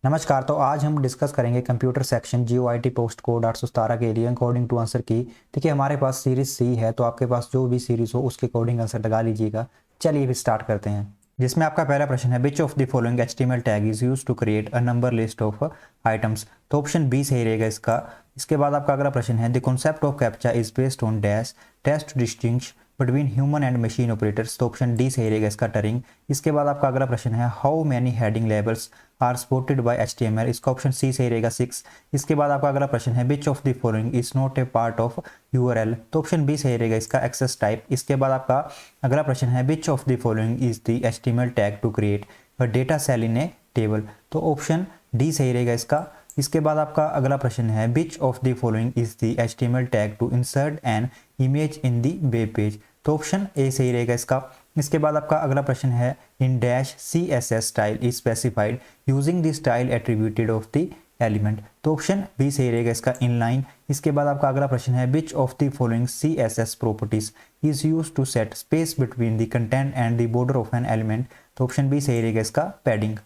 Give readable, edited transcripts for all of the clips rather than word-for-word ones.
नमस्कार। तो आज हम डिस्कस करेंगे computer section GOIT post code 817 के लिए अकॉर्डिंग टू आंसर की। देखिए हमारे पास सीरीज सी है, तो आपके पास जो भी सीरीज हो उसके अकॉर्डिंग आंसर लगा लीजिएगा। चलिए भी स्टार्ट करते हैं। जिसमें आपका पहला प्रश्न है, which of the following HTML tag is use to create a number list of items. तो ऑप्शन बी सही रहेगा इसका। इसके बाद आपका अगला प्रश्न है, the concept of captcha is based on dash test distinguish between human and machine operators. तो ऑप्शन डी सही रहेगा इसका, टरिंग। इसके बाद आपका अगला प्रश्न है, how many heading labels are supported by HTML। इसका ऑप्शन सी सही रहेगा, 6। इसके बाद आपका अगला प्रश्न है, which of the following is not a part of URL। तो ऑप्शन बी सही रहेगा इसका, एक्सेस टाइप। इसके बाद आपका अगला प्रश्न है, which of the following is the HTML tag to create a data cell in a table. तो ऑप्शन डी सही रहेगा इसका। इसके बाद आपका अगला प्रश्न है, which of the following is the HTML tag to insert an image in the web page. तो ऑप्शन ए सही रहेगा इसका। इसके बाद आपका अगला प्रश्न है, in dash CSS style is specified using the style attributed of the element. तो ऑप्शन बी सही रहेगा इसका, इनलाइन। इसके बाद आपका अगला प्रश्न है, which of the following CSS properties is use to set space between the content and the border of an element. तो ऑप्शन बी सही रहेगा इसका, पैडिंग।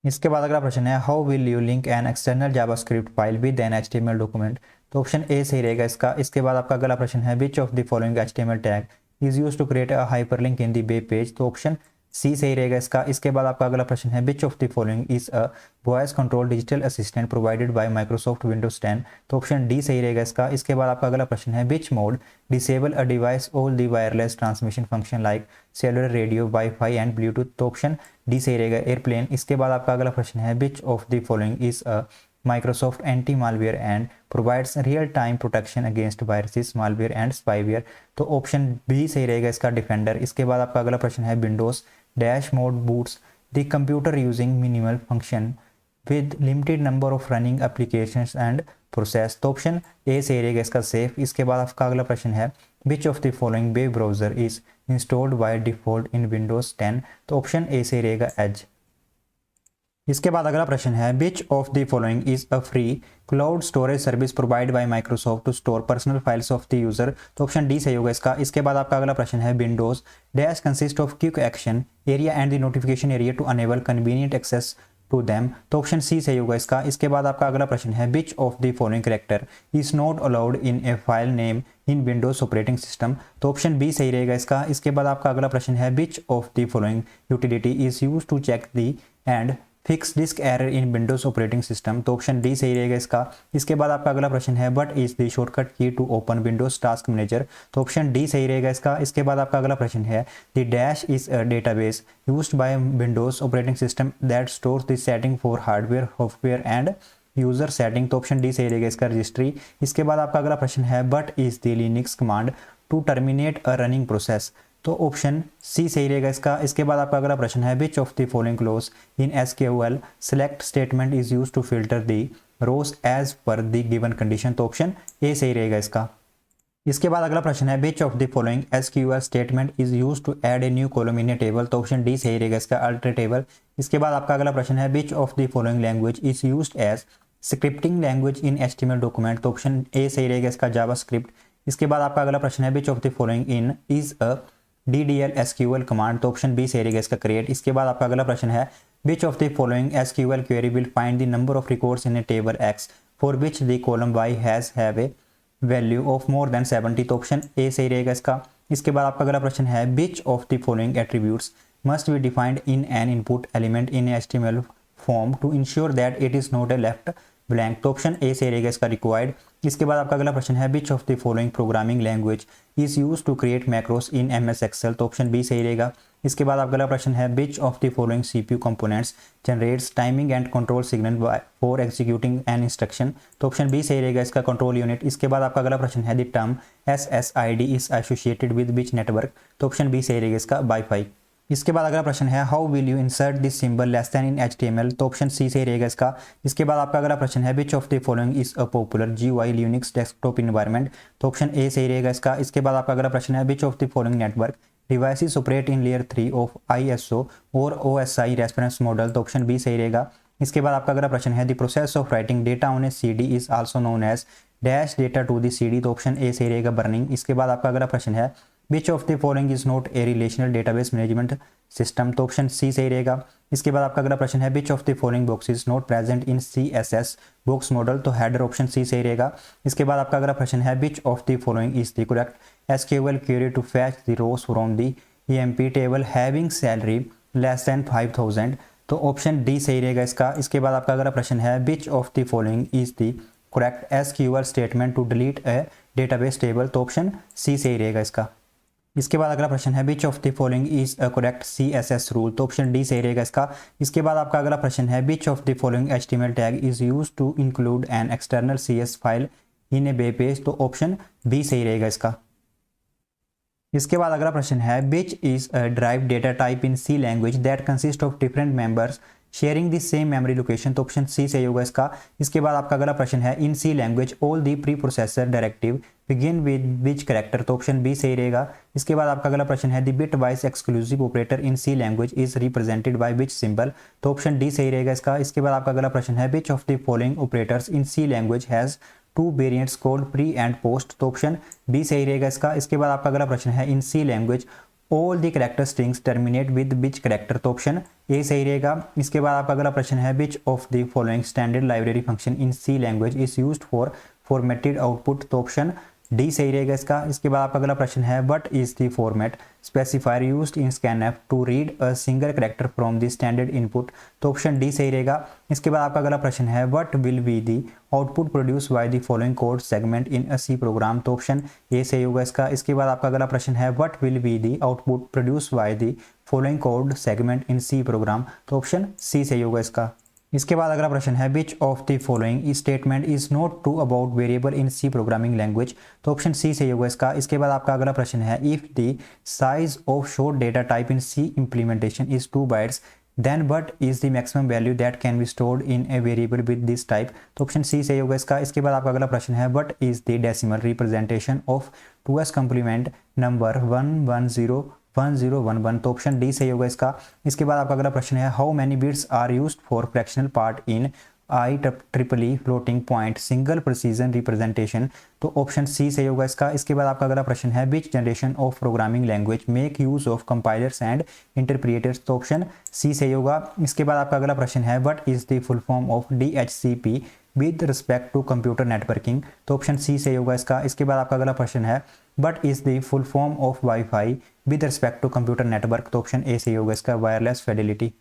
इसके बाद अगला प्रश्न है, how will you link an external JavaScript file with an HTML document. तो ऑप्शन ए सही रहेगा इसका। इसके बाद आपका अगला प्रश्न है, which of the following HTML tag is use to create a hyperlink in the web page. तो ऑप्शन सी सही रहेगा इसका। इसके बाद आपका अगला प्रश्न है, which of the following is a voice control digital assistant provided by Microsoft Windows 10। तो ऑप्शन डी सही रहेगा इसका। इसके बाद आपका अगला प्रश्न है, which mode disable a device all the wireless transmission function like cellular radio wifi and bluetooth. तो ऑप्शन डी सही रहेगा, एयरप्लेन। इसके बाद आपका अगला प्रश्न है, which of the following is a Microsoft anti-malware and provides real-time protection against viruses, malware and spyware। तो ऑप्शन बी सही रहेगा इसका, डिफेंडर। इसके बाद आपका अगला प्रश्न है, Windows dash mode boots the computer using minimal function with limited number of running applications and process. तो ऑप्शन ए सही रहेगा इसका, सेफ। इसके बाद आपका अगला प्रश्न है, which of the following web browser is installed by default in Windows 10। तो ऑप्शन ए सही रहेगा, एज। इसके बाद अगला प्रश्न है, which of the following is a free cloud storage service provide by Microsoft to store personal files of the user. तो option D सही होगा इसका। इसके बाद आपका अगला प्रश्न है, Windows dash consist of quick action area and the notification area to enable convenient access to them. तो ऑप्शन सी सही होगा इसका। इसके बाद आपका अगला प्रश्न है, which of the following character is not allowed in a file name in Windows operating system. तो ऑप्शन बी सही रहेगा इसका। इसके बाद आपका अगला प्रश्न है, which of the following utility is use to check the and fix disk error in Windows operating system. तो ऑप्शन डी सही रहेगा इसका। इसके बाद आपका अगला प्रश्न है, what is the shortcut key to open Windows task manager. तो ऑप्शन डी सही रहेगा इसका। इसके बाद आपका अगला प्रश्न है, the dash is a database used by Windows operating system that stores the setting for hardware software and user setting. तो ऑप्शन डी सही रहेगा इसका, रजिस्ट्री। इसके बाद आपका अगला प्रश्न है, what is the Linux command to terminate a running process. तो ऑप्शन सी सही रहेगा इसका। इसके बाद आपका अगला प्रश्न है, which of the following close in SQL select statement is use to filter the rows as per the given condition. तो ऑप्शन ए सही रहेगा इसका। इसके बाद अगला प्रश्न है, which of the following SQL statement is use to add a new column in a table. तो ऑप्शन डी सही रहेगा इसका, अल्टर टेबल। इसके बाद आपका अगला प्रश्न है, which of the following language is used as scripting language in HTML document. तो ऑप्शन ए सही रहेगा इसका, जावास्क्रिप्ट। इसके बाद आपका अगला प्रश्न है, which of the following in is a DDL SQL command. तो ऑप्शन बी सही रहेगा इसका, क्रिएट। इसके बाद आपका अगला प्रश्न है, which of the following SQL query will find the number of records in a table X for which the column Y has have a value of more than 70। तो ऑप्शन ए सही रहेगा इसका। इसके बाद आपका अगला प्रश्न है, which of the following attributes must be defined in an input element in HTML form to ensure that it is not a left blank. तो ऑप्शन ए सही रहेगा इसका, रिक्वायर्ड। इसके बाद आपका अगला प्रश्न है, which of the following programming language is use to create macros in MS Excel। तो ऑप्शन बी सही रहेगा। इसके बाद आपका अगला प्रश्न है, which of the following CPU components generates timing and control signal for executing an instruction. तो ऑप्शन बी सही रहेगा इसका, कंट्रोल यूनिट। इसके बाद आपका अगला प्रश्न है, the term SSID is associated with which network. तो ऑप्शन बी सही रहेगा इसका, वाईफाई। इसके बाद अगला प्रश्न है, how will you insert this symbol less then in HTML। तो ऑप्शन सी सही रहेगा इसका। इसके बाद आपका अगला प्रश्न है, which of the following is a popular GUI Linux desktop environment. तो ऑप्शन ए सही रहेगा इसका। इसके बाद आपका अगला प्रश्न है, which of the following network devices operate in layer 3 of ISO और OSI रेफरेंस मॉडल। तो ऑप्शन बी सही रहेगा। इसके बाद आपका अगला प्रश्न है, the process of writing data on a CD is also known as dash data to the CD। तो ऑप्शन ए सही रहेगा, बर्निंग। इसके बाद आपका अगला प्रश्न है, which of the following is not a relational database management system, तो ऑप्शन सी सही रहेगा। इसके बाद आपका अगला प्रश्न है which of the following box is not present in CSS box model, तो हेडर ऑप्शन सी सही रहेगा। इसके बाद आपका अगला प्रश्न है which of the following is the correct SQL query to fetch the rows from the EMP table having salary less than 5000, तो ऑप्शन डी सही रहेगा इसका। इसके बाद आपका अगला प्रश्न है which of the following is the correct SQL statement to delete a database table, तो ऑप्शन सी सही रहेगा इसका। इसके बाद अगला प्रश्न है which of the following is a correct CSS rule, तो ऑप्शन डी सही रहेगा इसका। इसके बाद आपका अगला प्रश्न है which of the following HTML tag is use to include an external CS file in a web page, तो ऑप्शन बी सही रहेगा इसका। इसके बाद अगला प्रश्न है which is a drive data type in C language that consist of different members sharing the same memory location, तो ऑप्शन सी सही होगा इसका। इसके बाद आपका अगला प्रश्न है इन C language all the pre processor directive begin with which character, तो ऑप्शन बी सही रहेगा। इसके बाद आपका अगला प्रश्न है the bit wise exclusive operator in C language is represented by which symbol, तो ऑप्शन डी सही रहेगा इसका। इसके बाद आपका अगला प्रश्न है which of the following operators in C language has to variants called pre and post, तो ऑप्शन बी सही रहेगा इसका। इसके बाद आपका अगला प्रश्न है इन C language all the character strings terminate with which character, तो ऑप्शन ए सही रहेगा। इसके बाद आपका अगला प्रश्न है which of the following standard library function in C language is used for formatted output, तो ऑप्शन डी सही रहेगा इसका। इसके बाद आपका अगला प्रश्न है what is the format specifier used in scanf to read a single character from the standard input, तो ऑप्शन डी सही रहेगा। इसके बाद आपका अगला प्रश्न है what will be the output produce by the following code segment in a C program, तो ऑप्शन ए सही होगा इसका। इसके बाद आपका अगला प्रश्न है what will be the output produce by the following code segment in C program, तो ऑप्शन सी सही होगा इसका। इसके बाद अगला प्रश्न है which of the following statement is not true about variable in C programming language, तो ऑप्शन सी सही होगा इसका। इसके बाद आपका अगला प्रश्न है if the size of short data type in C implementation is 2 bytes then what is the maximum value that can be stored in a variable with this type, तो ऑप्शन सी सही होगा इसका। इसके बाद आपका अगला प्रश्न है what is the decimal representation of 2s complement number 11011, तो ऑप्शन डी सही होगा इसका। इसके बाद आपका अगला प्रश्न है how many bits are used for fractional part in IEEE floating point single precision representation, तो ऑप्शन सी सही होगा इसका। इसके बाद आपका अगला प्रश्न है which generation of programming language make use of compilers and interpreters, तो ऑप्शन सी सही होगा। इसके बाद आपका अगला प्रश्न है what is the full form of DHCP with respect to computer networking, तो ऑप्शन सी सही होगा इसका। इसके बाद आपका अगला प्रश्न है what is the full form of wifi with respect to computer network, तो ऑप्शन ए सही होगा इसका, वायरलेस फिडेलिटी।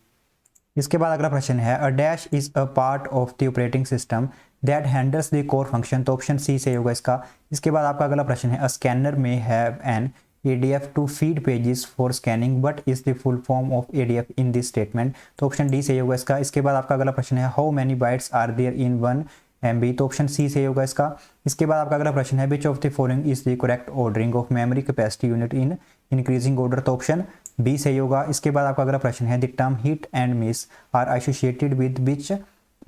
इसके बाद अगला प्रश्न है a dash is a part of the operating system that handles the core function, तो ऑप्शन सी सही होगा इसका। इसके बाद आपका अगला प्रश्न है a scanner may have an ADF to feed pages for scanning what is the full form of ADF in this statement, तो ऑप्शन डी सही होगा इसका। इसके बाद आपका अगला प्रश्न है how many bytes are there in 1 MB, तो ऑप्शन सी सही होगा इसका। इसके बाद आपका अगला प्रश्न है which of the following is the correct ordering of memory capacity unit in increasing order, तो ऑप्शन बी सही होगा। इसके बाद आपका अगला प्रश्न है the term hit and miss are associated with which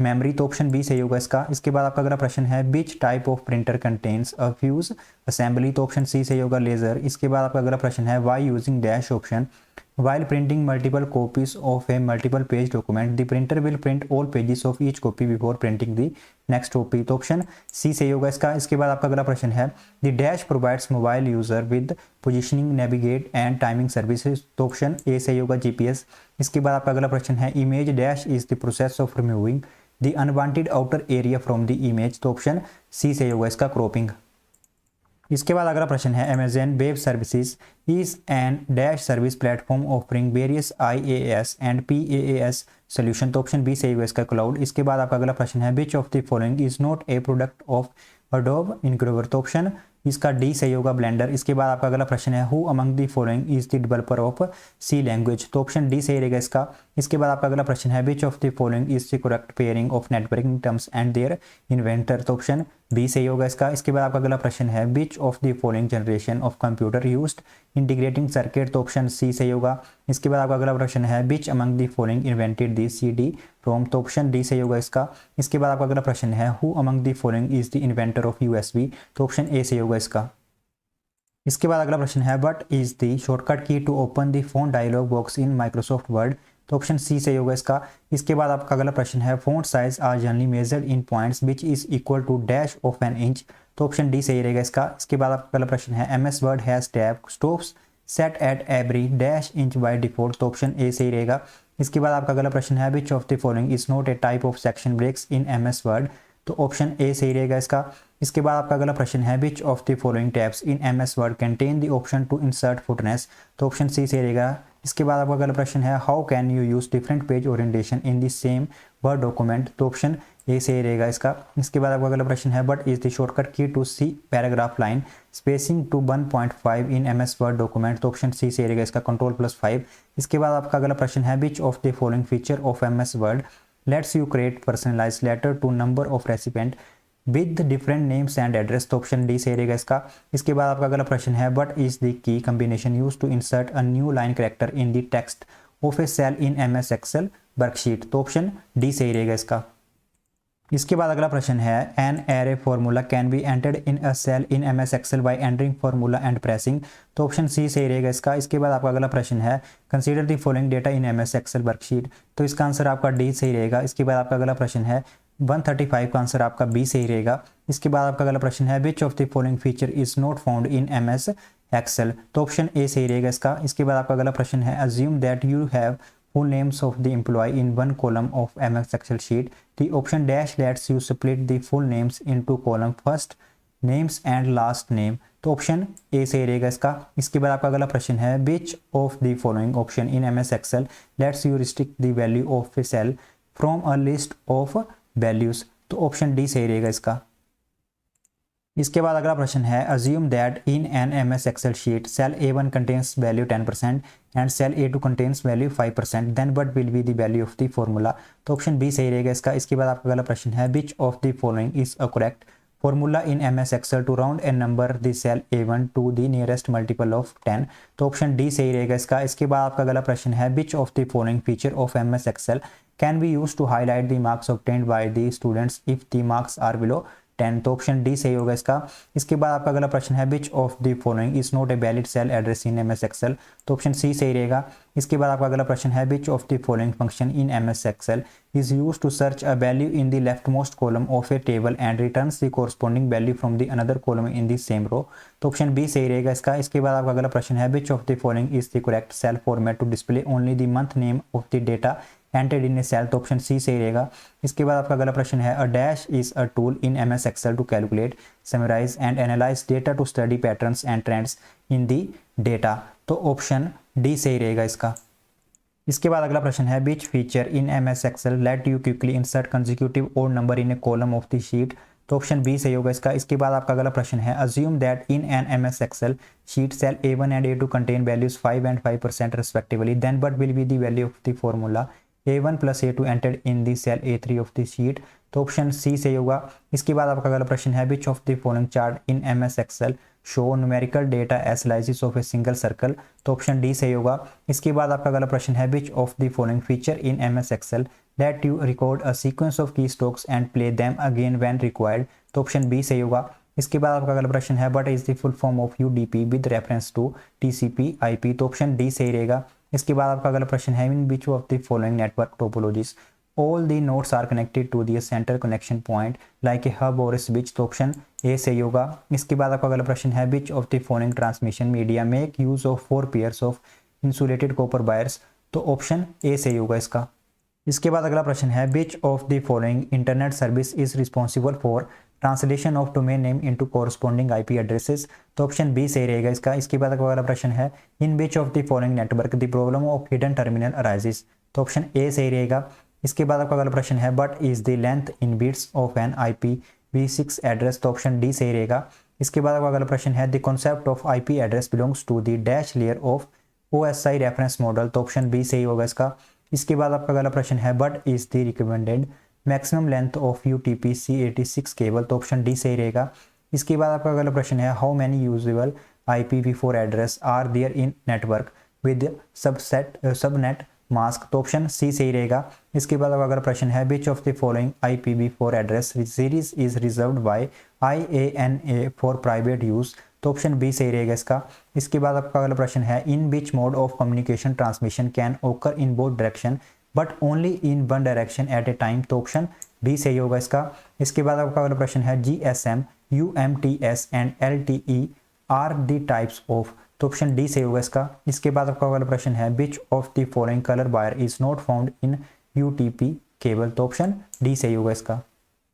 memory, तो ऑप्शन बी सही होगा इसका। इसके बाद आपका अगला प्रश्न है which type of printer contains a fuse assembly, तो ऑप्शन सी सही होगा, लेजर। इसके बाद आपका अगला प्रश्न है why using dash option while printing multiple copies of a multiple page document the printer will print all pages of each copy before printing the next copy, तो ऑप्शन सी सही होगा इसका। इसके बाद आपका अगला प्रश्न है the dash provides mobile user with positioning navigate and timing services, तो ऑप्शन ए सही होगा, GPS। इसके बाद आपका अगला प्रश्न है image dash is the process of removing the unwanted outer area from the image, तो ऑप्शन सी सही होगा इसका, क्रॉपिंग। इसके बाद अगला प्रश्न है Amazon web services is an dash service platform offering various IaaS and PaaS solution, तो ऑप्शन बी सही होगा इसका, क्लाउड। इसके बाद आपका अगला प्रश्न है which of the following is not a product of Adobe इनग्रोवर, तो ऑप्शन इसका डी सही होगा, ब्लेंडर। इसके बाद आपका अगला प्रश्न है who among the following is the developer of C language, तो ऑप्शन डी सही रहेगा इसका। इसके बाद आपका अगला प्रश्न है which of the following is the correct pairing of networking terms and their inventor, तो ऑप्शन बी सही होगा इसका। इसके बाद आपका अगला प्रश्न है which of the following generation of computer used integrating circuit, तो ऑप्शन सी सही होगा। इसके बाद आपका अगला प्रश्न है which among the following invented the CD-ROM, तो ऑप्शन डी सही होगा इसका। इसके बाद आपका अगला प्रश्न है who among the following is the inventor of USB, तो ऑप्शन ए सही होगा इसका। इसके बाद अगला प्रश्न है what is the shortcut key to open the font dialog box in Microsoft Word, तो ऑप्शन सी सही होगा इसका। इसके बाद आपका अगला प्रश्न है font size are generally measured in points which is equal to dash of an inch, तो ऑप्शन डी सही रहेगा इसका। इसके बाद आपका अगला प्रश्न है MS Word has tab stops set at every dash inch by default, तो ऑप्शन ए सही रहेगा। इसके बाद आपका अगला प्रश्न है which of the following is not a type of section breaks in MS Word, तो ऑप्शन ए सही रहेगा इसका। इसके बाद आपका अगला प्रश्न है which of the following tabs in MS Word contain the option to insert footnotes, तो ऑप्शन सी सही रहेगा। इसके बाद आपका अगला प्रश्न है how can you use different page orientation in the same word document, तो ऑप्शन ए सही रहेगा इसका। इसके बाद आपका अगला प्रश्न है what is the shortcut key to set paragraph line spacing to 1.5 in MS Word document, तो ऑप्शन सी सही रहेगा इसका, Ctrl+5। इसके बाद आपका अगला प्रश्न है which of the following feature of MS Word lets you create personalized letter to number of recipient with different names and address, तो ऑप्शन डी सही रहेगा इसका। इसके बाद आपका अगला प्रश्न है what is the key combination use to insert a new line character in the text of a cell in MS Excel worksheet, तो ऑप्शन डी सही रहेगा इसका। इसके बाद अगला प्रश्न है an array formula can be entered in a cell in MS Excel by entering formula and pressing, तो ऑप्शन सी सही रहेगा इसका। इसके बाद आपका अगला प्रश्न है consider the following data in MS Excel worksheet, तो इसका आंसर आपका डी सही रहेगा। इसके बाद आपका अगला प्रश्न है 135 का आंसर आपका बी सही रहेगा। इसके बाद आपका अगला प्रश्न है which of the following feature is not found in MS Excel, तो ऑप्शन ए सही रहेगा इसका। इसके बाद आपका अगला प्रश्न है assume that you have full names of the employee in one column of MS Excel sheet. The option dash lets you split the full names into column first names and last name, तो option A सही रहेगा इसका। इसके बाद आपका अगला प्रश्न है which of the following option in MS Excel lets you restrict the value of a cell from a list of values, तो ऑप्शन डी सही रहेगा इसका। इसके बाद अगला प्रश्न है assume that in an MS Excel sheet cell A1 contains value 10% and cell A2 contains value 5%, then what will be the value of the formula, तो ऑप्शन बी सही रहेगा इसका। इसके बाद आपका अगला प्रश्न है which of the following is a correct formula in MS Excel to round a number the cell A1 to the nearest multiple of 10, तो ऑप्शन डी सही रहेगा इसका। इसके बाद आपका अगला प्रश्न है which of the following feature of MS Excel can be used to highlight the marks obtained by the students if the marks are below 10, तो ऑप्शन डी सही होगा इसका। इसके बाद आपका अगला प्रश्न है which of the following is not a valid cell address in MS Excel, तो ऑप्शन सी सही रहेगा। इसके बाद आपका अगला प्रश्न है which of the following function in MS Excel is used to search a value in the left most column of a table and returns the corresponding value from the another column in the same row, तो option B सही रहेगा इसका। इसके बाद आपका अगला प्रश्न है which of the following is the correct cell format to display only the month name of the data entered in a cell, तो ऑप्शन सी सही रहेगा। इसके बाद आपका अगला प्रश्न है a dash is a tool in MS Excel to calculate summarize and analyze data to study patterns and trends in the data, तो ऑप्शन डी सही रहेगा इसका। इसके बाद अगला प्रश्न है विच feature in MS Excel let you quickly insert consecutive odd number in a column of the sheet, तो ऑप्शन बी सही होगा इसका। इसके बाद आपका अगला प्रश्न है assume that in an MS Excel sheet cell A1 and A2 contain values 5 and 5% respectively, then what will be the value of the formula A1 plus A2 entered in the cell A3 of the sheet, तो option C सही होगा। इसके बाद आपका अगला प्रश्न है which of the following chart in MS Excel show numerical data analysis of a single circle, तो ऑप्शन डी सही होगा। इसके बाद आपका अगला प्रश्न है which of the following feature in MS Excel that you record a sequence of key strokes and play them again when required, तो ऑप्शन बी सही होगा। इसके बाद आपका अगला प्रश्न है what is the full form of UDP with reference to TCP IP, तो ऑप्शन डी सही रहेगा। इसके बाद आपका अगला प्रश्न है in which of the following network topologies all the nodes are connected to the center connection point like a hub और ए स्विच, तो ऑप्शन ए सही होगा। इसके बाद आपका अगला प्रश्न है which of the following transmission media make use of 4 pairs of insulated copper wires, तो ऑप्शन ए सही होगा इसका। इसके बाद अगला प्रश्न है which of the following internet service is responsible for translation of domain name into corresponding IP addresses, तो ऑप्शन बी सही रहेगा इसका। इसके बाद अगला प्रश्न है in which of the following network the problem of hidden terminal arises, तो ऑप्शन ए सही रहेगा। इसके बाद आपका अगला प्रश्न है what is the length in bits of an IPv6 address, तो ऑप्शन डी सही रहेगा। इसके बाद आपका अगला प्रश्न है the concept of IP address belongs to the dash layer of OSI reference model, तो ऑप्शन बी सही होगा इसका। इसके बाद आपका अगला प्रश्न है what is the recommended maximum length of UTP C86 cable, तो ऑप्शन डी सही रहेगा। इसके बाद आपका अगला प्रश्न है how many usable IPv4 address are there in network with subnet mask, तो ऑप्शन सी सही रहेगा। इसके बाद अगला प्रश्न है which of the following IPv4 address series is reserved by IANA for private use, तो ऑप्शन बी सही रहेगा इसका। इसके बाद आपका अगला प्रश्न है in which mode of communication transmission can occur in both direction but only in one direction at A time, तो ऑप्शन बी सही होगा इसका। इसके बाद आपका अगला प्रश्न है GSM, UMTS and LTE are the types of तो ऑप्शन डी सही होगा इसका। इसके बाद आपका अगला प्रश्न है which of the following colour wire is not found in UTP cable, तो ऑप्शन डी सही होगा इसका।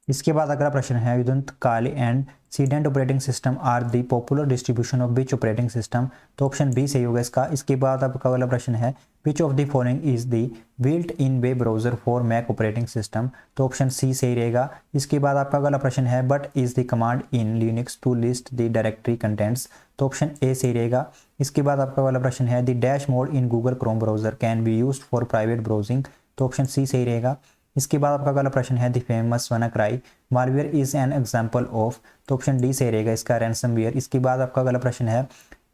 इसके बाद अगला प्रश्न है युदंत काले एंड सीडेंट operating system are the popular distribution of which operating system, तो ऑप्शन बी सही होगा इसका। इसके बाद आपका अगला प्रश्न है which of the following is the built in web browser for Mac operating system, तो ऑप्शन सी सही रहेगा। इसके बाद आपका अगला प्रश्न है what is the command in Linux to list the directory contents, तो ऑप्शन ए सही रहेगा। इसके बाद आपका अगला प्रश्न है the dash mode in Google Chrome browser can be used for private browsing, तो ऑप्शन सी सही रहेगा। इसके बाद आपका अगला प्रश्न है the famous WannaCry malware is an example of, तो ऑप्शन डी सही रहेगा इसका, रैंसमवेयर। इसके बाद आपका अगला प्रश्न है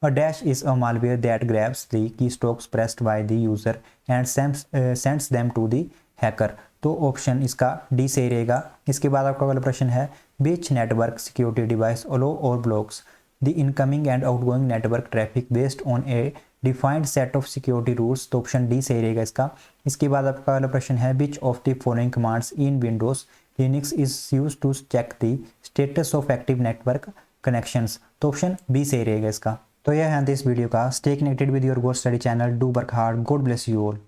a dash is a malware that grabs the keystrokes pressed by the user and sends them to the hacker, तो ऑप्शन इसका डी सही रहेगा। इसके बाद आपका अगला प्रश्न है which network security device allow or blocks the incoming and outgoing network traffic based on a defined set of security rules, तो ऑप्शन डी सही रहेगा इसका। इसके बाद आपका अगला प्रश्न है which of the following commands in Windows Linux is used to check the status of active network connections, तो ऑप्शन बी सही रहेगा इसका। तो यह है इस वीडियो का। Stay connected with your goal study channel, do work hard, God bless you all.